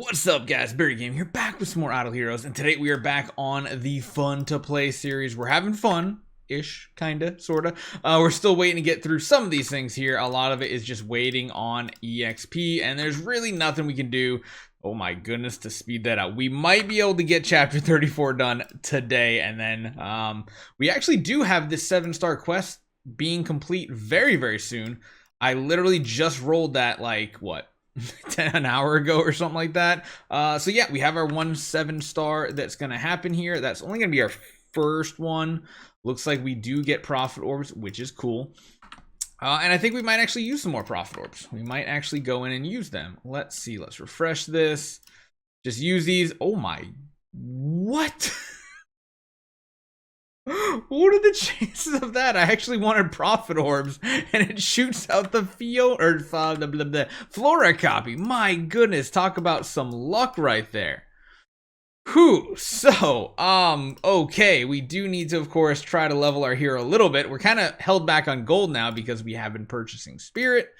What's up, guys? Barry Game here, back with some more Idle Heroes, and today we are back on the Fun to Play series. We're having fun-ish, kinda, sorta. We're still waiting to get through some of these things here. A lot of it is just waiting on EXP, and there's really nothing we can do, oh my goodness, to speed that up. We might be able to get Chapter 34 done today, and then we actually do have this 7-star quest being complete very, very soon. I literally just rolled that, like, what? An hour ago or something like that. So yeah, we have our 1 7-star that's gonna happen here. That's only gonna be our first one. Looks like we do get profit orbs, which is cool. And I think we might actually use some more profit orbs. We might actually go in and use them. Let's see. Let's refresh this. Just use these. Oh my, what? What are the chances of that? I actually wanted profit orbs, and it shoots out the the Flora copy. My goodness, talk about some luck right there. Whew. So, okay, we do need to, of course, try to level our hero a little bit. We're kind of held back on gold now because we have been purchasing spirit.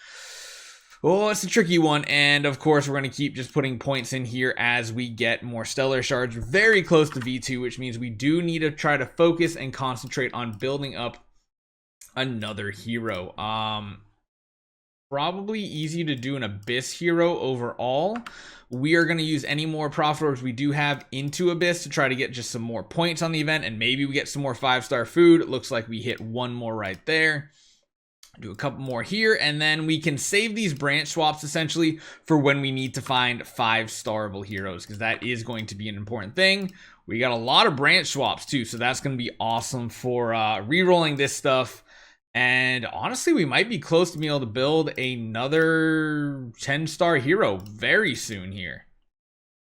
Oh, it's a tricky one, and of course we're going to keep just putting points in here as we get more stellar shards. Very close to V2, which means we do need to try to focus and concentrate on building up another hero. Probably easy to do an Abyss hero overall. We are going to use any more profit orbs we do have into Abyss to try to get just some more points on the event, and maybe we get some more 5-star food. It looks like we hit one more right there. Do a couple more here, and then we can save these branch swaps essentially for when we need to find 5-starable heroes, because that is going to be an important thing. We got a lot of branch swaps too, so that's going to be awesome for re-rolling this stuff. And honestly, we might be close to being able to build another 10-star hero very soon here.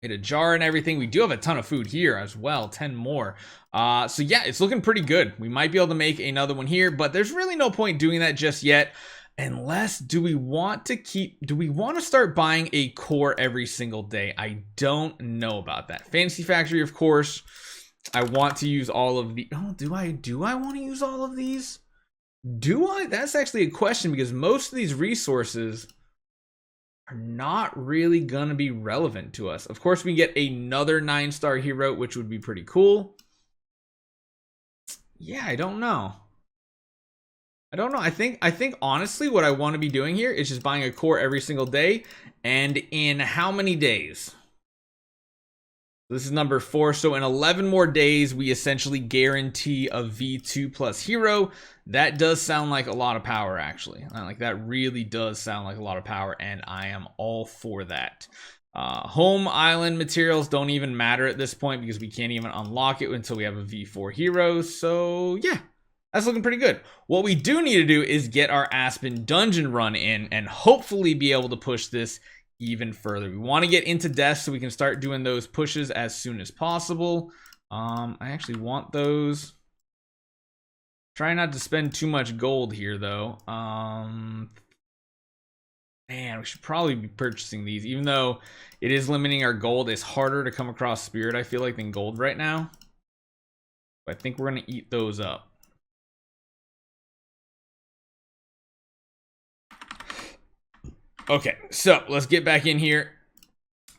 Get a jar and everything. We do have a ton of food here as well, 10 more. So yeah, it's looking pretty good. We might be able to make another one here, but there's really no point doing that just yet. Unless, do we want to start buying a core every single day? I don't know about that. Fantasy Factory, of course. I want to use all of the, oh, do I want to use all of these? Do I? That's actually a question, because most of these resources are not really gonna be relevant to us. Of course, we get another 9-star hero, which would be pretty cool. Yeah, I don't know. I think honestly what I want to be doing here is just buying a core every single day. And in how many days? This is number 4, so in 11 more days, we essentially guarantee a V2 plus hero. That does sound like a lot of power, actually. Like, that really does sound like a lot of power, and I am all for that. Home island materials don't even matter at this point because we can't even unlock it until we have a V4 hero, so yeah. That's looking pretty good. What we do need to do is get our Aspen dungeon run in and hopefully be able to push this even further. We want to get into death so we can start doing those pushes as soon as possible. I actually want those. Try not to spend too much gold here, though. Man, we should probably be purchasing these, even though it is limiting our gold. It's harder to come across spirit, I feel like, than gold right now. But I think we're going to eat those up. Okay, so let's get back in here.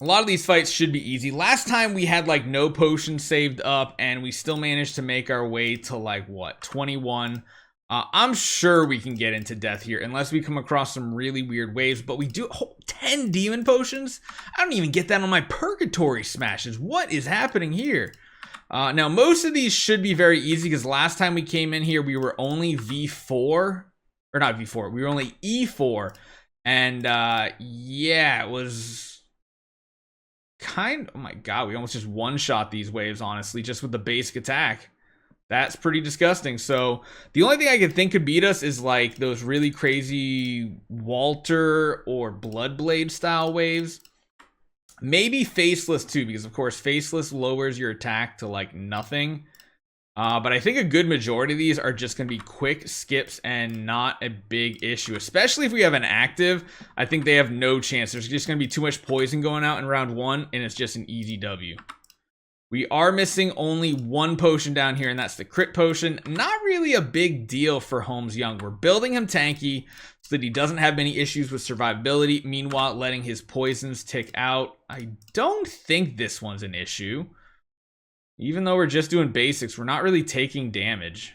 A lot of these fights should be easy. Last time we had like no potions saved up, and we still managed to make our way to like, what, 21. I'm sure we can get into death here unless we come across some really weird waves, but we do 10 demon potions. I don't even get that on my Purgatory smashes. What is happening here? Now, most of these should be very easy because last time we came in here, we were only V4, or not V4, we were only E4. And yeah, it was kind of, oh my god, we almost just one-shot these waves, honestly, just with the basic attack. That's pretty disgusting. So the only thing I could think could beat us is like those really crazy Walter or Bloodblade style waves. Maybe Faceless too, because of course Faceless lowers your attack to like nothing. But I think a good majority of these are just going to be quick skips and not a big issue, especially if we have an active. I think they have no chance. There's just going to be too much poison going out in round 1, and it's just an easy W. We are missing only one potion down here, and that's the crit potion. Not really a big deal for Holmes Young. We're building him tanky so that he doesn't have many issues with survivability, meanwhile letting his poisons tick out. I don't think this one's an issue. Even though we're just doing basics, we're not really taking damage.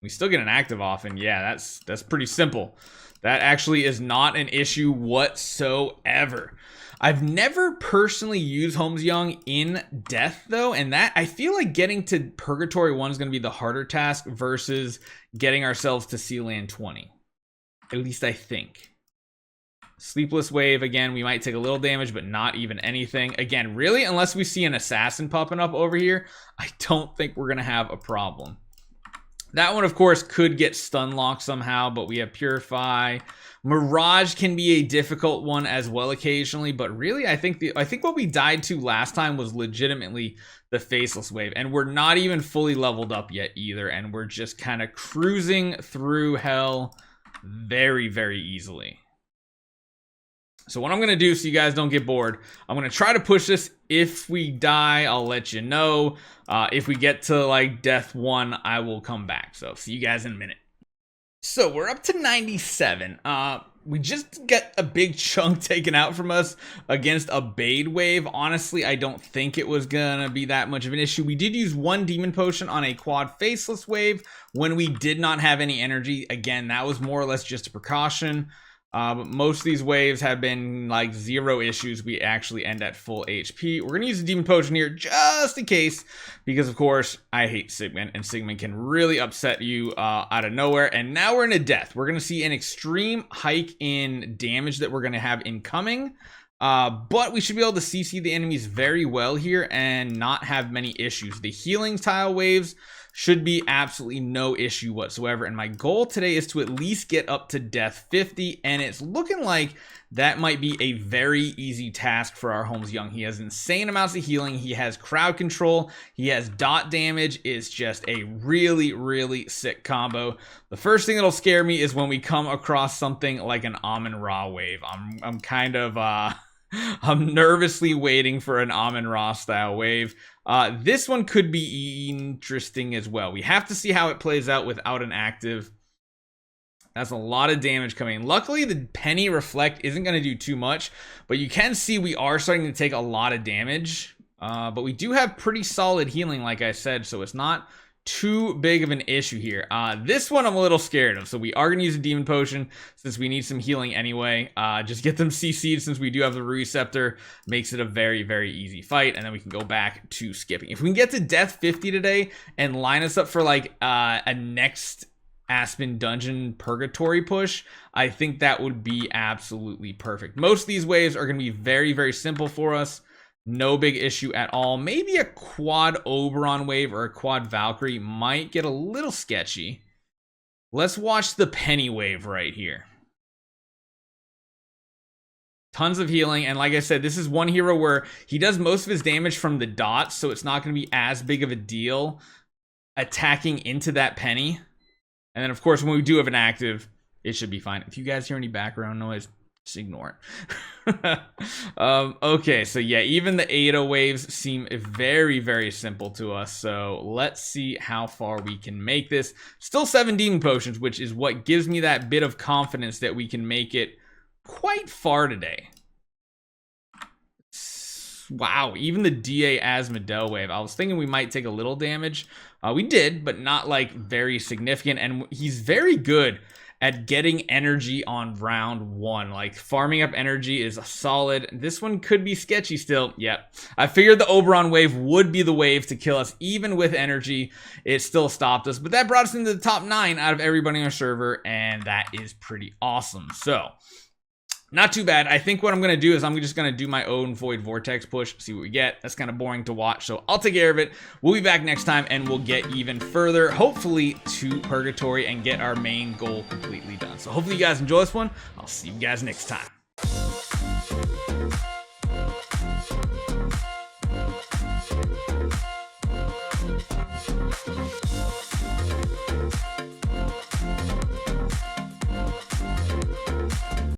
We still get an active off, and yeah, that's pretty simple. That actually is not an issue whatsoever. I've never personally used Holmes Young in death though, and that I feel like getting to Purgatory 1 is going to be the harder task versus getting ourselves to Sealand 20. At least I think. Sleepless Wave, again, we might take a little damage, but not even anything. Again, really, unless we see an assassin popping up over here, I don't think we're going to have a problem. That one, of course, could get stun locked somehow, but we have Purify. Mirage can be a difficult one as well occasionally, but really, I think what we died to last time was legitimately the Faceless Wave, and we're not even fully leveled up yet either, and we're just kind of cruising through hell very, very easily. So what I'm going to do, so you guys don't get bored, I'm going to try to push this. If we die, I'll let you know. If we get to like death 1, I will come back. So see you guys in a minute. So we're up to 97. We just got a big chunk taken out from us against a Bade Wave. Honestly, I don't think it was going to be that much of an issue. We did use one Demon Potion on a quad Faceless Wave when we did not have any energy. Again, that was more or less just a precaution. But most of these waves have been like 0 issues. We actually end at full HP. We're going to use a Demon Potion here just in case, because of course I hate Sigmund, and Sigmund can really upset you out of nowhere. And now we're in a death. We're going to see an extreme hike in damage that we're going to have incoming. But we should be able to CC the enemies very well here and not have many issues. The healing tile waves should be absolutely no issue whatsoever. And my goal today is to at least get up to death 50. And it's looking like that might be a very easy task for our Holmes Young. He has insane amounts of healing. He has crowd control. He has dot damage. It's just a really, really sick combo. The first thing that'll scare me is when we come across something like an Amun-Ra wave. I'm kind of, I'm nervously waiting for an Amun-Ra style wave. This one could be interesting as well. We have to see how it plays out without an active. That's a lot of damage coming in. Luckily, the Penny Reflect isn't going to do too much, but you can see we are starting to take a lot of damage. But we do have pretty solid healing, like I said, so it's not too big of an issue here. This one I'm a little scared of, so we are going to use a Demon Potion since we need some healing anyway. Just get them CC'd since we do have the Rui Scepter. Makes it a very, very easy fight, and then we can go back to skipping. If we can get to death 50 today and line us up for like a next Aspen Dungeon Purgatory push, I think that would be absolutely perfect. Most of these waves are going to be very, very simple for us. No big issue at all. Maybe a quad Oberon wave or a quad Valkyrie might get a little sketchy. Let's watch the Penny wave right here. Tons of healing, and like I said, this is one hero where he does most of his damage from the dots, so it's not going to be as big of a deal attacking into that Penny. And then, of course, when we do have an active, it should be fine. If you guys hear any background noise, just ignore it. Okay, so yeah, even the Ada waves seem very, very simple to us. So let's see how far we can make this. Still 7 Demon Potions, which is what gives me that bit of confidence that we can make it quite far today. Wow, even the DA Asmodel wave. I was thinking we might take a little damage. We did, but not like very significant. And he's very good at getting energy on round 1. Like farming up energy is a solid. This one could be sketchy still. Yep. I figured the Oberon wave would be the wave to kill us even with energy. It still stopped us, but that brought us into the top 9 out of everybody on our server, and that is pretty awesome. So not too bad. I think what I'm going to do is I'm just going to do my own Void Vortex push, see what we get. That's kind of boring to watch, so I'll take care of it. We'll be back next time, and we'll get even further, hopefully, to Purgatory and get our main goal completely done. So hopefully you guys enjoy this one. I'll see you guys next time.